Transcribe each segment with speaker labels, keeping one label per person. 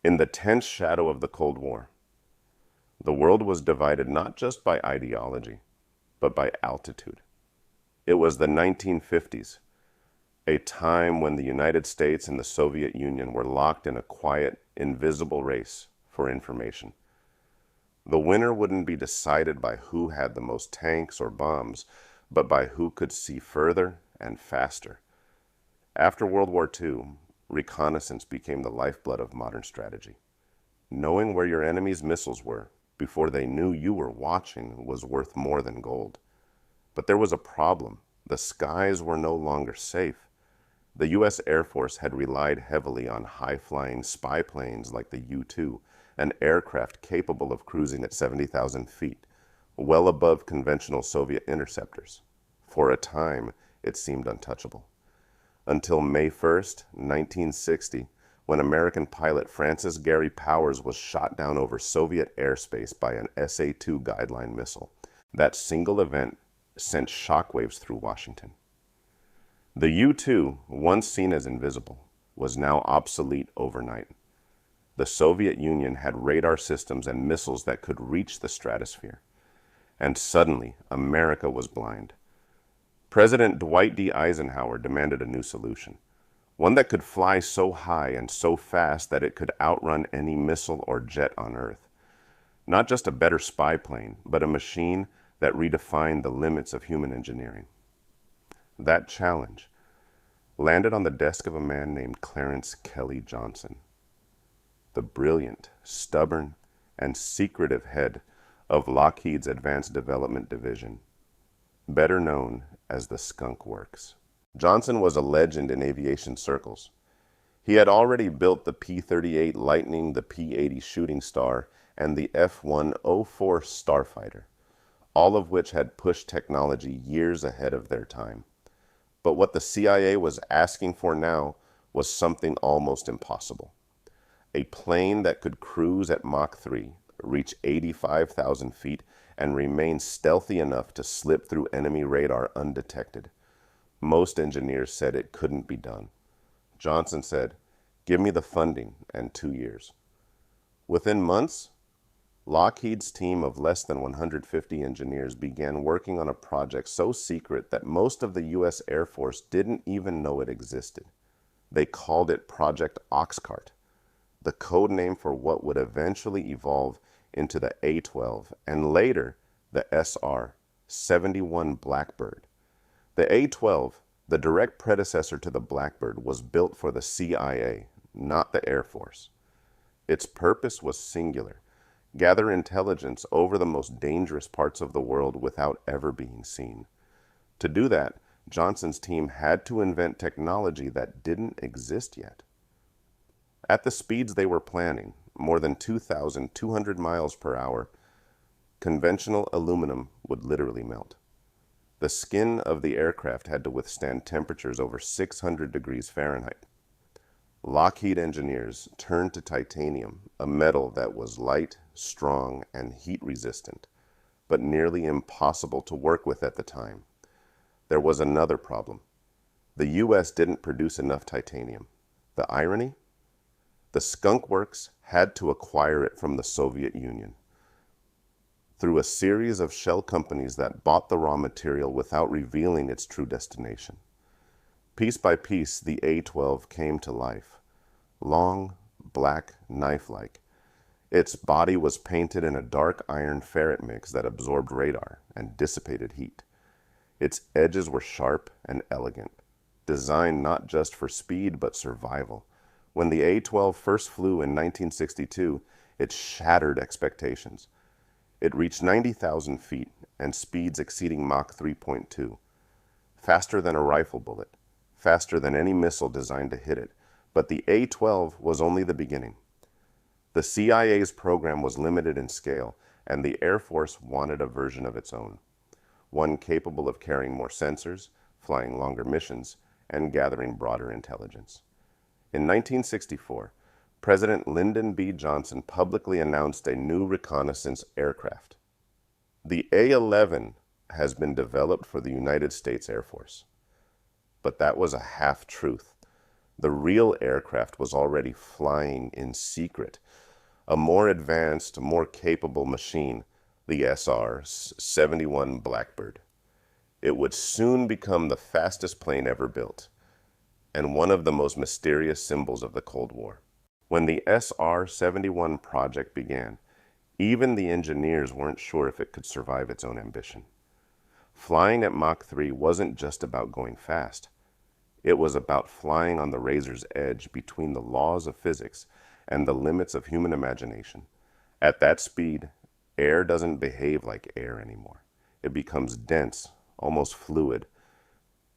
Speaker 1: In the tense shadow of the Cold War, the world was divided not just by ideology, but by altitude. It was the 1950s, a time when the United States and the Soviet Union were locked in a quiet, invisible race for information. The winner wouldn't be decided by who had the most tanks or bombs, but by who could see further and faster. After World War II, reconnaissance became the lifeblood of modern strategy. Knowing where your enemy's missiles were before they knew you were watching was worth more than gold. But there was a problem. The skies were no longer safe. The U.S. Air Force had relied heavily on high-flying spy planes like the U-2, an aircraft capable of cruising at 70,000 feet, well above conventional Soviet interceptors. For a time, it seemed untouchable. Until May 1st, 1960, when American pilot Francis Gary Powers was shot down over Soviet airspace by an SA-2 guideline missile. That single event sent shockwaves through Washington. The U-2, once seen as invisible, was now obsolete overnight. The Soviet Union had radar systems and missiles that could reach the stratosphere. And suddenly, America was blind. President Dwight D. Eisenhower demanded a new solution, one that could fly so high and so fast that it could outrun any missile or jet on Earth. Not just a better spy plane, but a machine that redefined the limits of human engineering. That challenge landed on the desk of a man named Clarence Kelly Johnson, the brilliant, stubborn, and secretive head of Lockheed's Advanced Development Division, better known as the Skunk Works. Johnson was a legend in aviation circles. He had already built the P-38 Lightning, the P-80 Shooting Star, and the F-104 Starfighter, all of which had pushed technology years ahead of their time. But what the CIA was asking for now was something almost impossible. A plane that could cruise at Mach 3, reach 85,000 feet, and remain stealthy enough to slip through enemy radar undetected. Most engineers said it couldn't be done. Johnson said, "Give me the funding and 2 years." Within months, Lockheed's team of less than 150 engineers began working on a project so secret that most of the U.S. Air Force didn't even know it existed. They called it Project Oxcart, the code name for what would eventually evolve into the A-12 and later the SR-71 Blackbird. The A-12, the direct predecessor to the Blackbird, was built for the CIA, not the Air Force. Its purpose was singular: gather intelligence over the most dangerous parts of the world without ever being seen. To do that, Johnson's team had to invent technology that didn't exist yet. At the speeds they were planning, more than 2,200 miles per hour, conventional aluminum would literally melt. The skin of the aircraft had to withstand temperatures over 600 degrees Fahrenheit. Lockheed engineers turned to titanium, a metal that was light, strong, and heat-resistant, but nearly impossible to work with at the time. There was another problem. The U.S. didn't produce enough titanium. The irony? The Skunk Works had to acquire it from the Soviet Union through a series of shell companies that bought the raw material without revealing its true destination. Piece by piece, the A-12 came to life. Long, black, knife-like. Its body was painted in a dark iron ferrite mix that absorbed radar and dissipated heat. Its edges were sharp and elegant, designed not just for speed but survival. When the A-12 first flew in 1962, it shattered expectations. It reached 90,000 feet and speeds exceeding Mach 3.2. Faster than a rifle bullet, faster than any missile designed to hit it. But the A-12 was only the beginning. The CIA's program was limited in scale, and the Air Force wanted a version of its own, one capable of carrying more sensors, flying longer missions, and gathering broader intelligence. In 1964, President Lyndon B. Johnson publicly announced a new reconnaissance aircraft. The A-11 has been developed for the United States Air Force. But that was a half-truth. The real aircraft was already flying in secret. A more advanced, more capable machine, the SR-71 Blackbird. It would soon become the fastest plane ever built, and one of the most mysterious symbols of the Cold War. When the SR-71 project began, even the engineers weren't sure if it could survive its own ambition. Flying at Mach 3 wasn't just about going fast. It was about flying on the razor's edge between the laws of physics and the limits of human imagination. At that speed, air doesn't behave like air anymore. It becomes dense, almost fluid.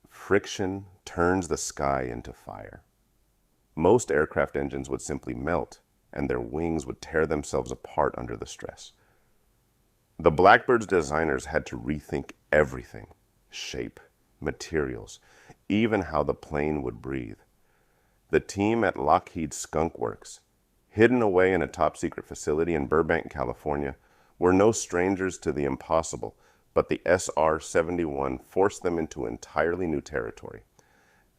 Speaker 1: Friction turns the sky into fire. Most aircraft engines would simply melt, and their wings would tear themselves apart under the stress. The Blackbird's designers had to rethink everything: shape, materials, even how the plane would breathe. The team at Lockheed's Skunk Works, hidden away in a top-secret facility in Burbank, California, were no strangers to the impossible, but the SR-71 forced them into entirely new territory.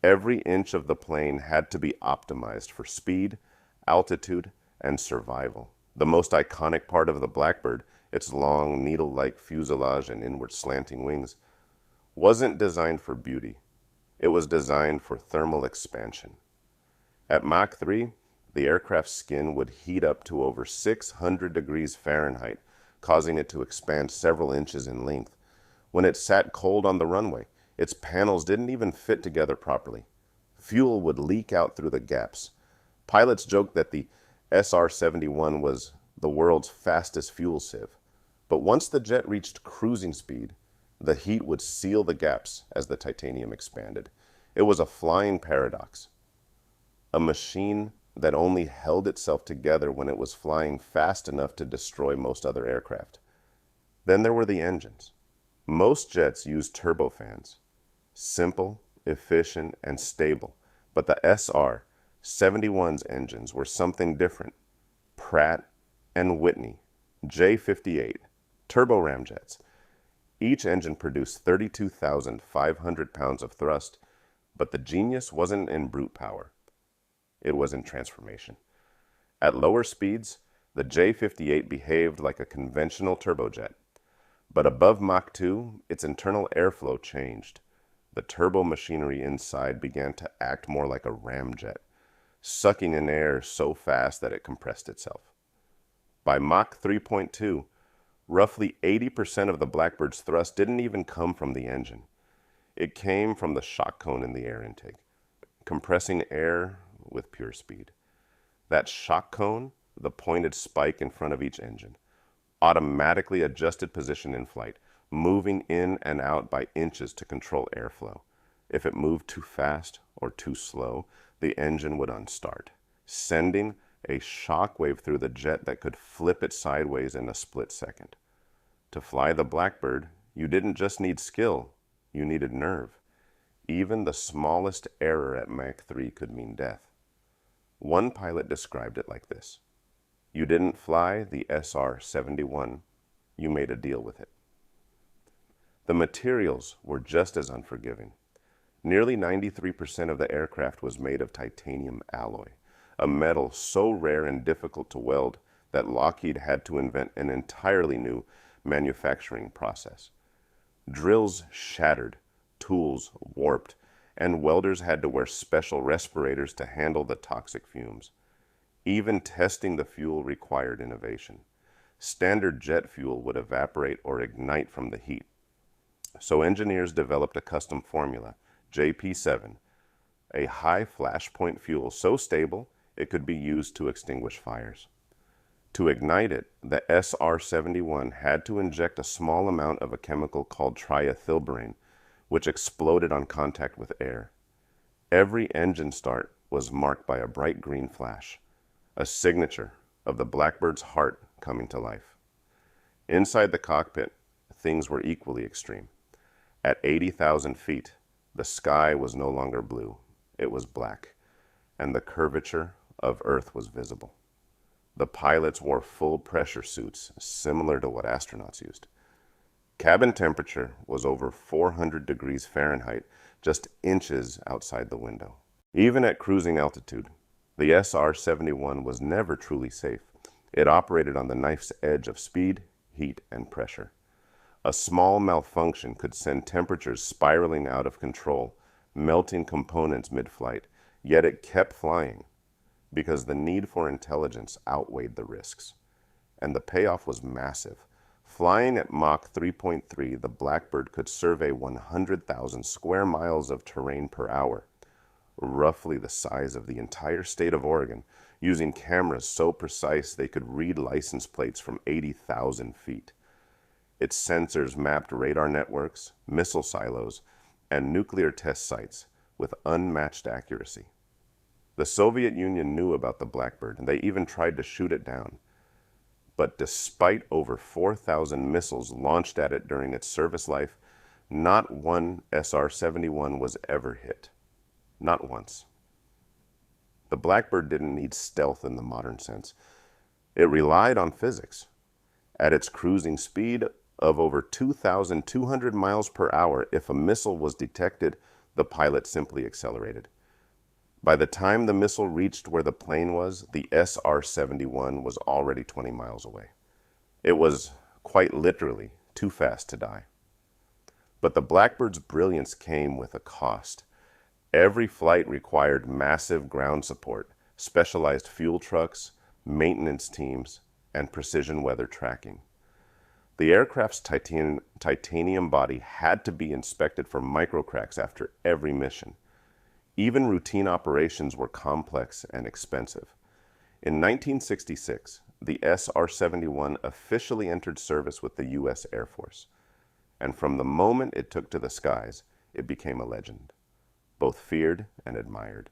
Speaker 1: Every inch of the plane had to be optimized for speed, altitude, and survival. The most iconic part of the Blackbird, its long, needle-like fuselage and inward slanting wings, wasn't designed for beauty. It was designed for thermal expansion. At Mach 3, the aircraft's skin would heat up to over 600 degrees Fahrenheit, causing it to expand several inches in length. When it sat cold on the runway, its panels didn't even fit together properly. Fuel would leak out through the gaps. Pilots joked that the SR-71 was the world's fastest fuel sieve. But once the jet reached cruising speed, the heat would seal the gaps as the titanium expanded. It was a flying paradox. A machine that only held itself together when it was flying fast enough to destroy most other aircraft. Then there were the engines. Most jets used turbofans. Simple, efficient, and stable. But the SR-71's engines were something different. Pratt and Whitney, J58, turbo ramjets. Each engine produced 32,500 pounds of thrust, but the genius wasn't in brute power. It was in transformation. At lower speeds, the J58 behaved like a conventional turbojet. But above Mach 2, its internal airflow changed. The turbo machinery inside began to act more like a ramjet, sucking in air so fast that it compressed itself. By Mach 3.2, roughly 80% of the Blackbird's thrust didn't even come from the engine. It came from the shock cone in the air intake, compressing air with pure speed. That shock cone, the pointed spike in front of each engine, automatically adjusted position in flight, moving in and out by inches to control airflow. If it moved too fast or too slow, the engine would unstart, sending a shock wave through the jet that could flip it sideways in a split second. To fly the Blackbird, you didn't just need skill, you needed nerve. Even the smallest error at Mach 3 could mean death. One pilot described it like this: "You didn't fly the SR-71, you made a deal with it." The materials were just as unforgiving. Nearly 93% of the aircraft was made of titanium alloy, a metal so rare and difficult to weld that Lockheed had to invent an entirely new manufacturing process. Drills shattered, tools warped, and welders had to wear special respirators to handle the toxic fumes. Even testing the fuel required innovation. Standard jet fuel would evaporate or ignite from the heat. So engineers developed a custom formula, JP7, a high flashpoint fuel so stable it could be used to extinguish fires. To ignite it, the SR-71 had to inject a small amount of a chemical called triethylberane, which exploded on contact with air. Every engine start was marked by a bright green flash, a signature of the Blackbird's heart coming to life. Inside the cockpit, things were equally extreme. At 80,000 feet, the sky was no longer blue, it was black, and the curvature of Earth was visible. The pilots wore full pressure suits similar to what astronauts used. Cabin temperature was over 400 degrees Fahrenheit, just inches outside the window. Even at cruising altitude, the SR-71 was never truly safe. It operated on the knife's edge of speed, heat, and pressure. A small malfunction could send temperatures spiraling out of control, melting components mid-flight, yet it kept flying because the need for intelligence outweighed the risks. And the payoff was massive. Flying at Mach 3.3, the Blackbird could survey 100,000 square miles of terrain per hour, roughly the size of the entire state of Oregon, using cameras so precise they could read license plates from 80,000 feet. Its sensors mapped radar networks, missile silos, and nuclear test sites with unmatched accuracy. The Soviet Union knew about the Blackbird, and they even tried to shoot it down. But despite over 4,000 missiles launched at it during its service life, not one SR-71 was ever hit. Not once. The Blackbird didn't need stealth in the modern sense. It relied on physics. At its cruising speed of over 2,200 miles per hour, if a missile was detected, the pilot simply accelerated. By the time the missile reached where the plane was, the SR-71 was already 20 miles away. It was, quite literally, too fast to die. But the Blackbird's brilliance came with a cost. Every flight required massive ground support, specialized fuel trucks, maintenance teams, and precision weather tracking. The aircraft's titanium body had to be inspected for microcracks after every mission. Even routine operations were complex and expensive. In 1966, the SR-71 officially entered service with the U.S. Air Force, and from the moment it took to the skies, it became a legend, both feared and admired.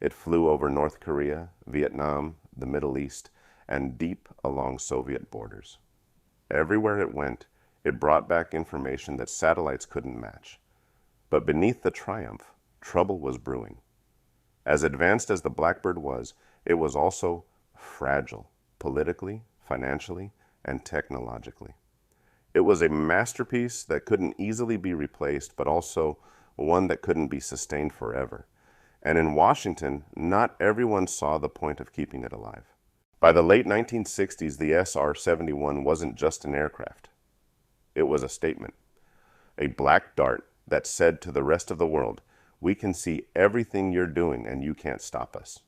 Speaker 1: It flew over North Korea, Vietnam, the Middle East, and deep along Soviet borders. Everywhere it went, it brought back information that satellites couldn't match. But beneath the triumph, trouble was brewing. As advanced as the Blackbird was, it was also fragile, politically, financially, and technologically. It was a masterpiece that couldn't easily be replaced, but also one that couldn't be sustained forever. And in Washington, not everyone saw the point of keeping it alive. By the late 1960s, the SR-71 wasn't just an aircraft. It was a statement, a black dart that said to the rest of the world, "We can see everything you're doing and you can't stop us."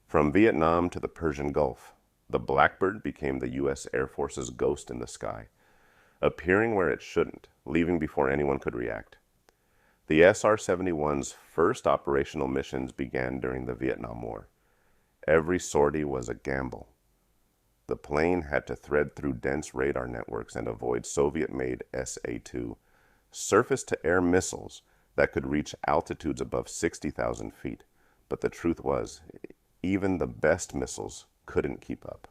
Speaker 1: From Vietnam to the Persian Gulf, the Blackbird became the U.S. Air Force's ghost in the sky, appearing where it shouldn't, leaving before anyone could react. The SR-71's first operational missions began during the Vietnam War. Every sortie was a gamble. The plane had to thread through dense radar networks and avoid Soviet-made SA-2, surface-to-air missiles that could reach altitudes above 60,000 feet. But the truth was, even the best missiles couldn't keep up.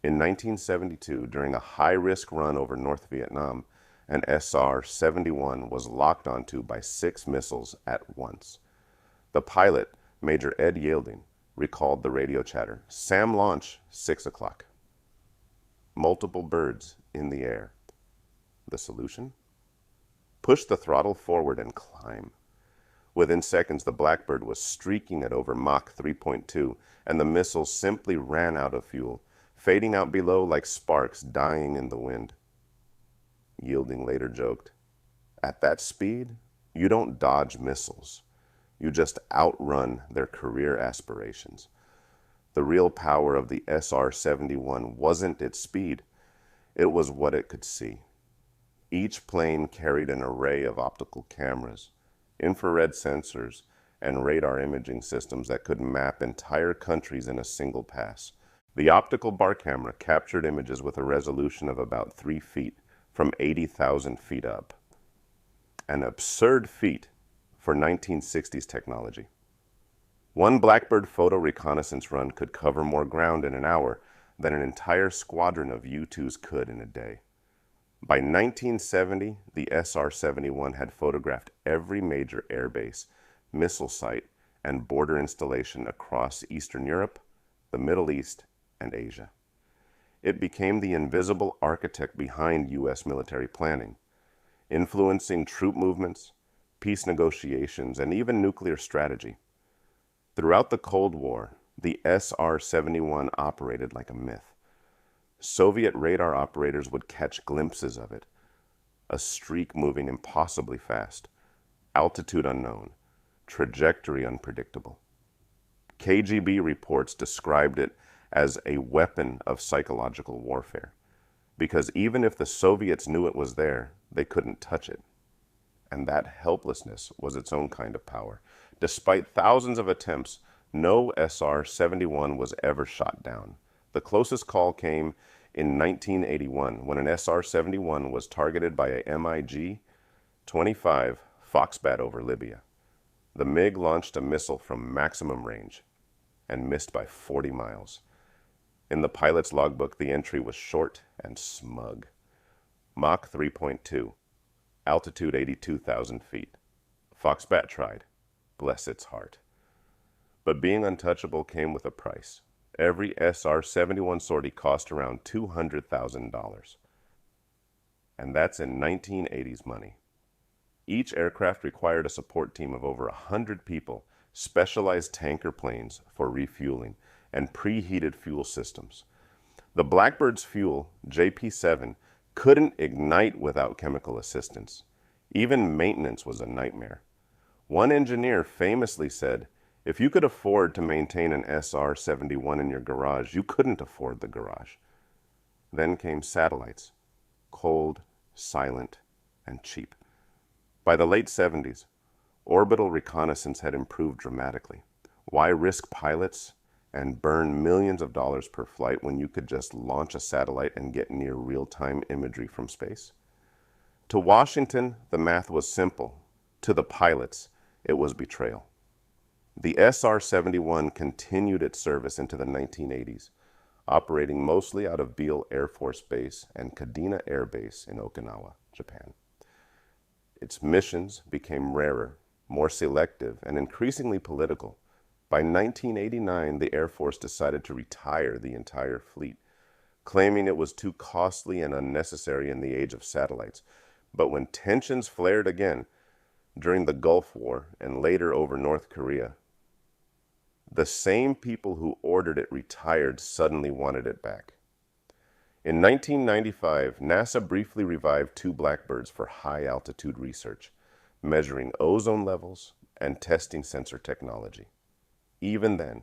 Speaker 1: In 1972, during a high-risk run over North Vietnam, an SR-71 was locked onto by 6 missiles at once. The pilot, Major Ed Yielding, recalled the radio chatter. "SAM launch, 6 o'clock. Multiple birds in the air." The solution? Push the throttle forward and climb. Within seconds, the Blackbird was streaking at over Mach 3.2, and the missiles simply ran out of fuel, fading out below like sparks dying in the wind. Yielding later joked, "At that speed, you don't dodge missiles. You just outrun their career aspirations." The real power of the SR-71 wasn't its speed. It was what it could see. Each plane carried an array of optical cameras, infrared sensors, and radar imaging systems that could map entire countries in a single pass. The optical bar camera captured images with a resolution of about 3 feet from 80,000 feet up. An absurd feat for 1960s technology. One Blackbird photo reconnaissance run could cover more ground in an hour than an entire squadron of U-2s could in a day. By 1970, the SR-71 had photographed every major airbase, missile site, and border installation across Eastern Europe, the Middle East, and Asia. It became the invisible architect behind U.S. military planning, influencing troop movements, peace negotiations, and even nuclear strategy. Throughout the Cold War, the SR-71 operated like a myth. Soviet radar operators would catch glimpses of it, a streak moving impossibly fast, altitude unknown, trajectory unpredictable. KGB reports described it as a weapon of psychological warfare, because even if the Soviets knew it was there, they couldn't touch it. And that helplessness was its own kind of power. Despite thousands of attempts, no SR-71 was ever shot down. The closest call came in 1981 when an SR-71 was targeted by a MiG-25 Foxbat over Libya. The MiG launched a missile from maximum range and missed by 40 miles. In the pilot's logbook, the entry was short and smug. Mach 3.2, altitude 82,000 feet. Foxbat tried, bless its heart. But being untouchable came with a price. Every SR-71 sortie cost around $200,000. And that's in 1980s money. Each aircraft required a support team of over 100 people, specialized tanker planes for refueling, and preheated fuel systems. The Blackbird's fuel, JP7, couldn't ignite without chemical assistance. Even maintenance was a nightmare. One engineer famously said, if you could afford to maintain an SR-71 in your garage, you couldn't afford the garage. Then came satellites, cold, silent, and cheap. By the late 70s, orbital reconnaissance had improved dramatically. Why risk pilots and burn millions of dollars per flight when you could just launch a satellite and get near real-time imagery from space? To Washington, the math was simple. To the pilots, it was betrayal. The SR-71 continued its service into the 1980s, operating mostly out of Beale Air Force Base and Kadena Air Base in Okinawa, Japan. Its missions became rarer, more selective, and increasingly political. By 1989, the Air Force decided to retire the entire fleet, claiming it was too costly and unnecessary in the age of satellites. But when tensions flared again during the Gulf War and later over North Korea, the same people who ordered it retired suddenly wanted it back. In 1995, NASA briefly revived 2 Blackbirds for high-altitude research, measuring ozone levels and testing sensor technology. Even then,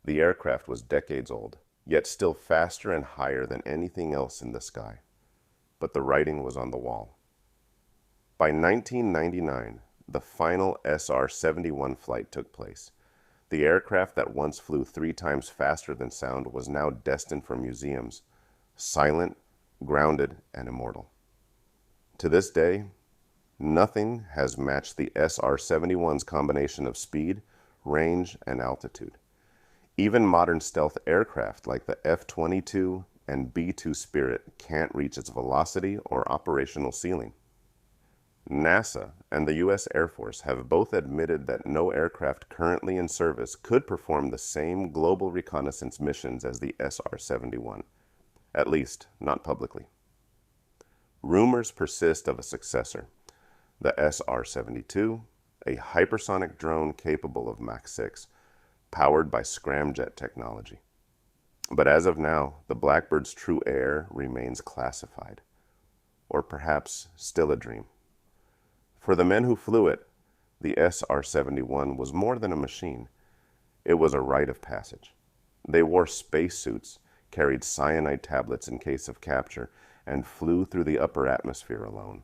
Speaker 1: the aircraft was decades old, yet still faster and higher than anything else in the sky. But the writing was on the wall. By 1999, the final SR-71 flight took place. The aircraft that once flew 3 times faster than sound was now destined for museums, silent, grounded, and immortal. To this day, nothing has matched the SR-71's combination of speed, range, and altitude. Even modern stealth aircraft like the F-22 and B-2 Spirit can't reach its velocity or operational ceiling. NASA and the U.S. Air Force have both admitted that no aircraft currently in service could perform the same global reconnaissance missions as the SR-71, at least not publicly. Rumors persist of a successor, the SR-72, a hypersonic drone capable of Mach 6, powered by scramjet technology. But as of now, the Blackbird's true heir remains classified, or perhaps still a dream. For the men who flew it, the SR-71 was more than a machine. It was a rite of passage. They wore spacesuits, carried cyanide tablets in case of capture, and flew through the upper atmosphere alone.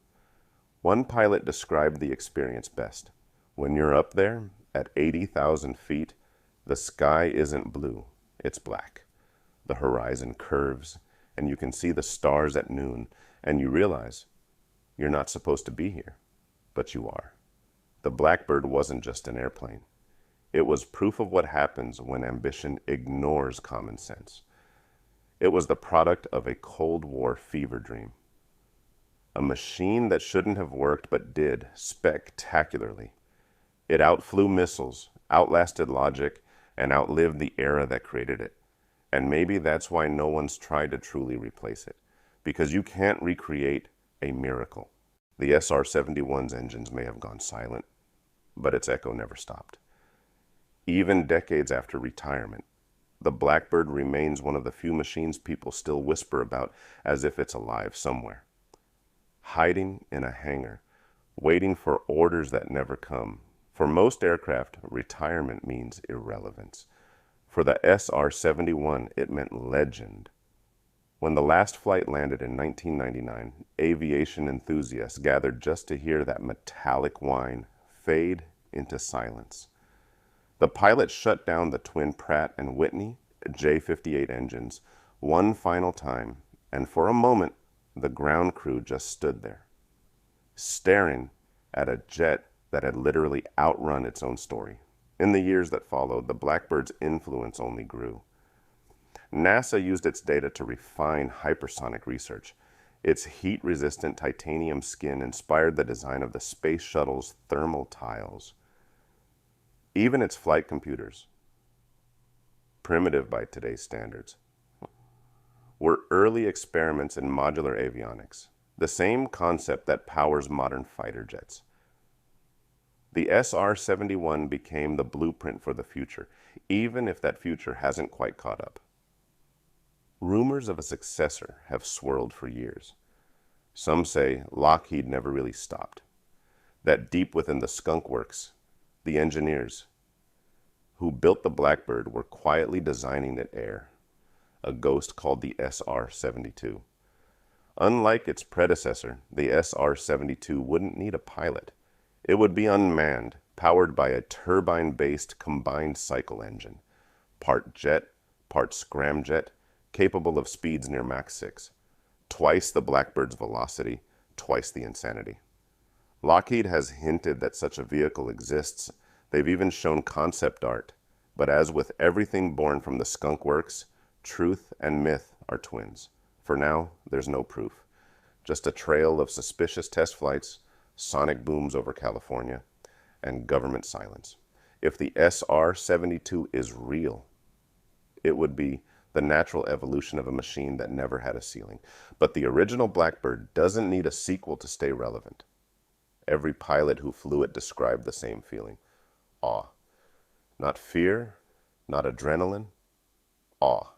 Speaker 1: One pilot described the experience best. When you're up there, at 80,000 feet, the sky isn't blue, it's black. The horizon curves, and you can see the stars at noon, and you realize you're not supposed to be here. But you are. The Blackbird wasn't just an airplane. It was proof of what happens when ambition ignores common sense. It was the product of a Cold War fever dream. A machine that shouldn't have worked but did spectacularly. It outflew missiles, outlasted logic, and outlived the era that created it. And maybe that's why no one's tried to truly replace it, because you can't recreate a miracle. The SR-71's engines may have gone silent, but its echo never stopped. Even decades after retirement, the Blackbird remains one of the few machines people still whisper about as if it's alive somewhere, hiding in a hangar, waiting for orders that never come. For most aircraft, retirement means irrelevance. For the SR-71, it meant legend. When the last flight landed in 1999, aviation enthusiasts gathered just to hear that metallic whine fade into silence. The pilot shut down the twin Pratt and Whitney J-58 engines one final time, and for a moment, the ground crew just stood there, staring at a jet that had literally outrun its own story. In the years that followed, the Blackbird's influence only grew. NASA used its data to refine hypersonic research. Its heat-resistant titanium skin inspired the design of the space shuttle's thermal tiles. Even its flight computers, primitive by today's standards, were early experiments in modular avionics, the same concept that powers modern fighter jets. The SR-71 became the blueprint for the future, even if that future hasn't quite caught up. Rumors of a successor have swirled for years. Some say Lockheed never really stopped, that deep within the Skunk Works, the engineers who built the Blackbird were quietly designing it air, a ghost called the SR-72. Unlike its predecessor, the SR-72 wouldn't need a pilot. It would be unmanned, powered by a turbine-based combined cycle engine, part jet, part scramjet, capable of speeds near Mach 6, twice the Blackbird's velocity, twice the insanity. Lockheed has hinted that such a vehicle exists. They've even shown concept art. But as with everything born from the Skunk Works, truth and myth are twins. For now, there's no proof. Just a trail of suspicious test flights, sonic booms over California, and government silence. If the SR-72 is real, it would be the natural evolution of a machine that never had a ceiling. But the original Blackbird doesn't need a sequel to stay relevant. Every pilot who flew it described the same feeling: awe. Not fear, not adrenaline, awe.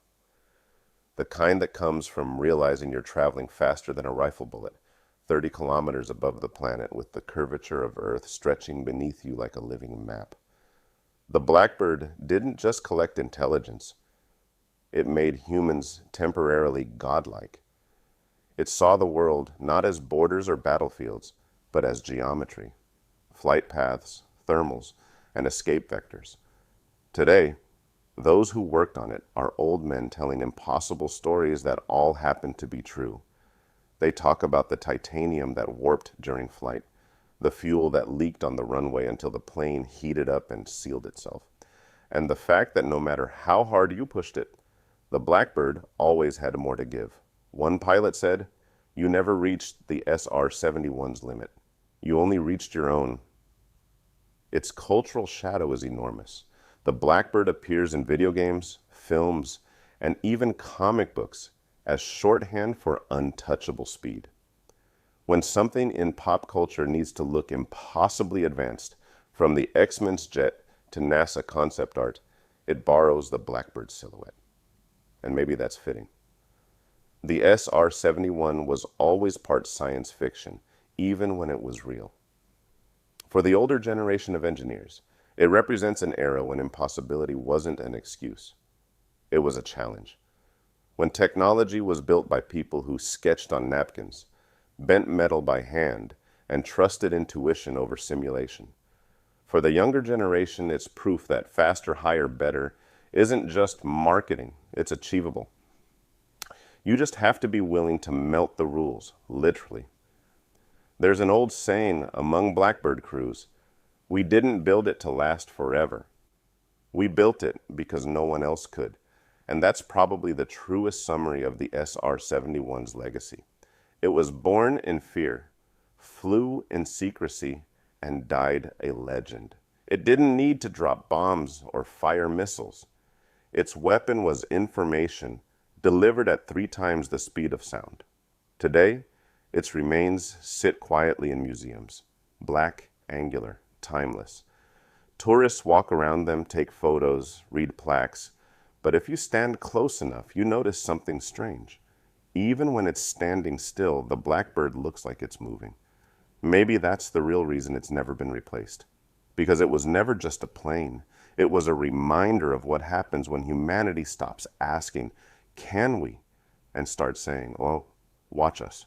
Speaker 1: The kind that comes from realizing you're traveling faster than a rifle bullet, 30 kilometers above the planet with the curvature of Earth stretching beneath you like a living map. The Blackbird didn't just collect intelligence. It made humans temporarily godlike. It saw the world not as borders or battlefields, but as geometry, flight paths, thermals, and escape vectors. Today, those who worked on it are old men telling impossible stories that all happen to be true. They talk about the titanium that warped during flight, the fuel that leaked on the runway until the plane heated up and sealed itself, and the fact that no matter how hard you pushed it, the Blackbird always had more to give. One pilot said, "You never reached the SR-71's limit. You only reached your own." Its cultural shadow is enormous. The Blackbird appears in video games, films, and even comic books as shorthand for untouchable speed. When something in pop culture needs to look impossibly advanced, from the X-Men's jet to NASA concept art, it borrows the Blackbird silhouette. And maybe that's fitting. The SR-71 was always part science fiction, even when it was real. For the older generation of engineers, it represents an era when impossibility wasn't an excuse. It was a challenge. When technology was built by people who sketched on napkins, bent metal by hand, and trusted intuition over simulation. For the younger generation, it's proof that faster, higher, better isn't just marketing, it's achievable. You just have to be willing to melt the rules, literally. There's an old saying among Blackbird crews: we didn't build it to last forever. We built it because no one else could. And that's probably the truest summary of the SR-71's legacy. It was born in fear, flew in secrecy, and died a legend. It didn't need to drop bombs or fire missiles. Its weapon was information delivered at 3 times the speed of sound. Today, its remains sit quietly in museums, black, angular, timeless. Tourists walk around them, take photos, read plaques, but if you stand close enough, you notice something strange. Even when it's standing still, the Blackbird looks like it's moving. Maybe that's the real reason it's never been replaced. Because it was never just a plane. It was a reminder of what happens when humanity stops asking, can we? And starts saying, oh, watch us.